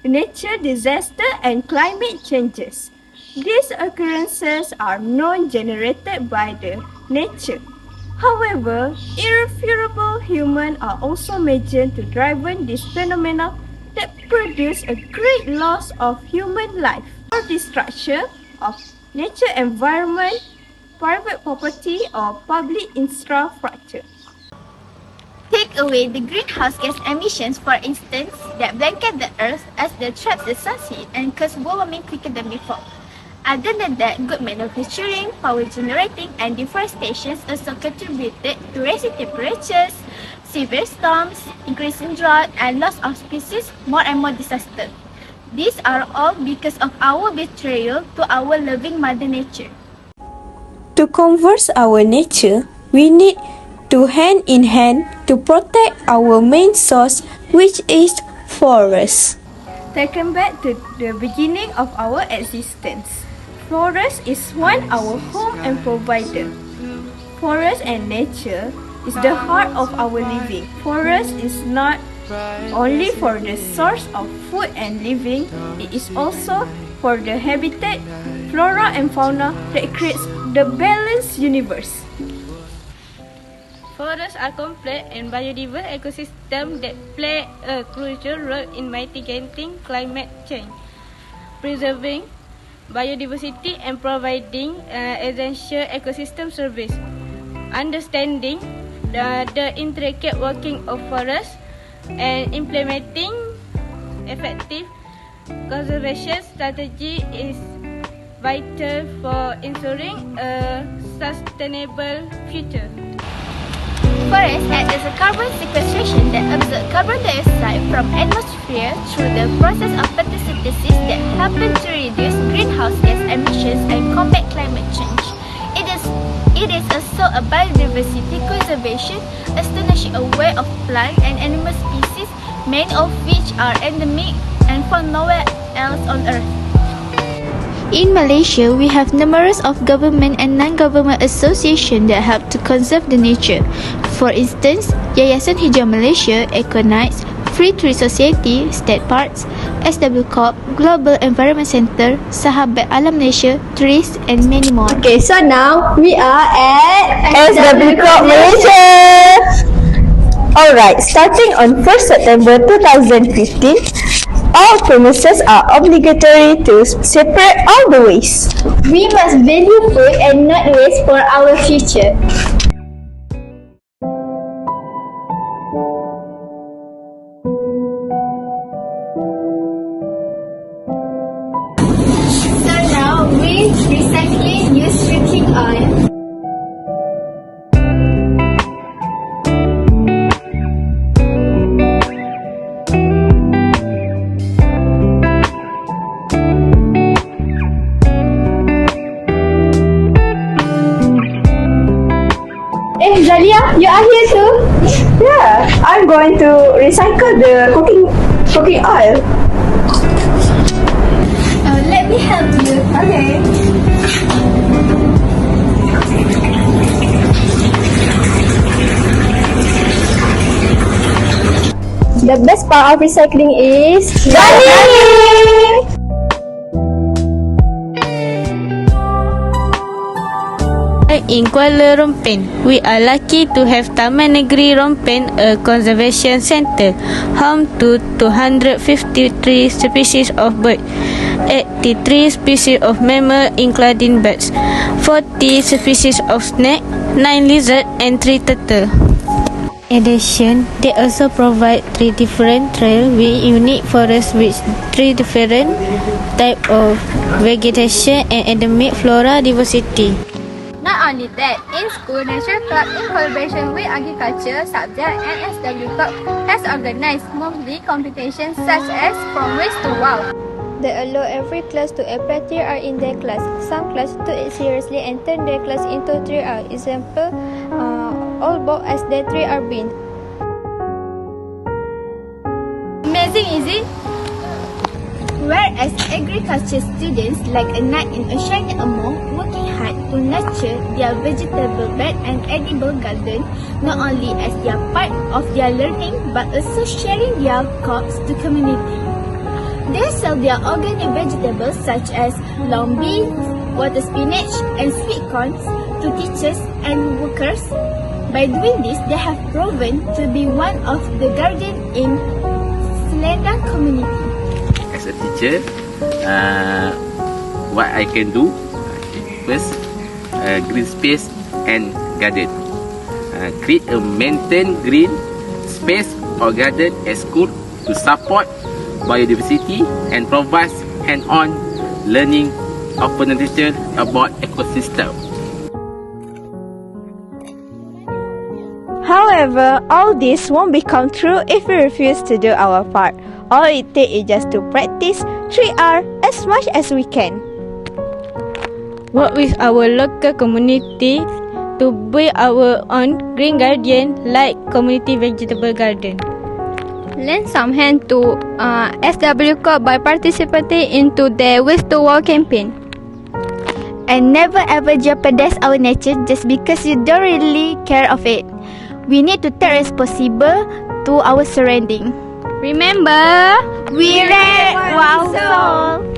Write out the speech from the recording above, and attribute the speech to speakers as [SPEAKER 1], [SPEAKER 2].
[SPEAKER 1] nature disaster and climate changes. These occurrences are non-generated by the nature. However, irrefuable humans are also major to driving this phenomena that produce a great loss of human life or destruction of nature environment, private property or public infrastructure.
[SPEAKER 2] Take away the greenhouse gas emissions, for instance, that blanket the earth as they trap the sun heat and cause global warming quicker than before. Other than that, good manufacturing, power generating, and deforestation also contributed to rising temperatures, severe storms, increasing drought, and loss of species, more and more disaster. These are all because of our betrayal to our loving Mother Nature.
[SPEAKER 3] To conserve our nature, we need to hand in hand to protect our main source, which is forest.
[SPEAKER 1] Taken back to the beginning of our existence, forest is one our home and provider. Forest and nature is the heart of our living. Forest is not only for the source of food and living, it is also for the habitat, flora and fauna that creates the balanced universe.
[SPEAKER 4] Forests are complex and biodiverse ecosystems that play a crucial role in mitigating climate change, preserving biodiversity and providing essential ecosystem service. Understanding the intricate working of forests and implementing effective conservation strategy is vital for ensuring a sustainable future.
[SPEAKER 2] Forests act as a carbon sequestration that absorb carbon dioxide from atmosphere through the process of photosynthesis that happen to reduce greenhouse gas emissions and combat climate change. It is also a biodiversity conservation, establishing a way of plant and animal species, many of which are endemic and found nowhere else on Earth.
[SPEAKER 5] In Malaysia, we have numerous of government and non-government associations that help to conserve the nature. For instance, Yayasan Hijau Malaysia, Econites, Free Tree Society, State Parks, SW Corp, Global Environment Center, Sahabat Alam Malaysia, Trees and many more.
[SPEAKER 3] Okay, so now we are at SW Corp Malaysia. Alright, starting on 1st September 2015, all premises are obligatory to separate all the waste.
[SPEAKER 5] We must value food and not waste for our future.
[SPEAKER 2] So now we recycling use drinking oil.
[SPEAKER 5] Zalia, you are here too?
[SPEAKER 3] Yeah, I'm going to recycle the cooking oil.
[SPEAKER 2] Let me help you.
[SPEAKER 3] Okay. The best part of recycling is gardening.
[SPEAKER 4] In Kuala Rompin, we are lucky to have Taman Negeri Rompin, a conservation centre, home to 253 species of birds, 83 species of mammals including birds, 40 species of snake, 9 lizards and 3 turtles. In addition, they also provide 3 different trails with unique forests with 3 different types of vegetation and endemic flora diversity.
[SPEAKER 2] Not only that, in school, Nature Club in collaboration with agriculture subject and SW Club has organized monthly competitions such as From Waste to Wow.
[SPEAKER 6] They allow every class to apply 3R in their class. Some class took it seriously and turned their class into 3R. Example, all bought as their 3R bin.
[SPEAKER 2] Amazing, is it? Whereas agriculture students like a knight in a shining armor, working hard to nurture their vegetable bed and edible garden, not only as their part of their learning but also sharing their crops to community. They sell their organic vegetables such as long beans, water spinach, and sweet corns to teachers and workers. By doing this, they have proven to be one of the guardian in Selendang community.
[SPEAKER 7] As a teacher, what I can do first, green space and garden. Create a maintain green space or garden at school to support biodiversity and provides hand-on learning of fundamental about ecosystem.
[SPEAKER 1] However, all this won't become true if we refuse to do our part. All it takes is just to practice 3R as much as we can.
[SPEAKER 4] Work with our local community to build our own green garden like community vegetable garden.
[SPEAKER 6] Lend some hand to SW Corp by participating into their Waste to War campaign.
[SPEAKER 2] And never ever jeopardize our nature just because you don't really care of it. We need to take responsible to our surrounding.
[SPEAKER 6] Remember,
[SPEAKER 2] we read Wow Soul.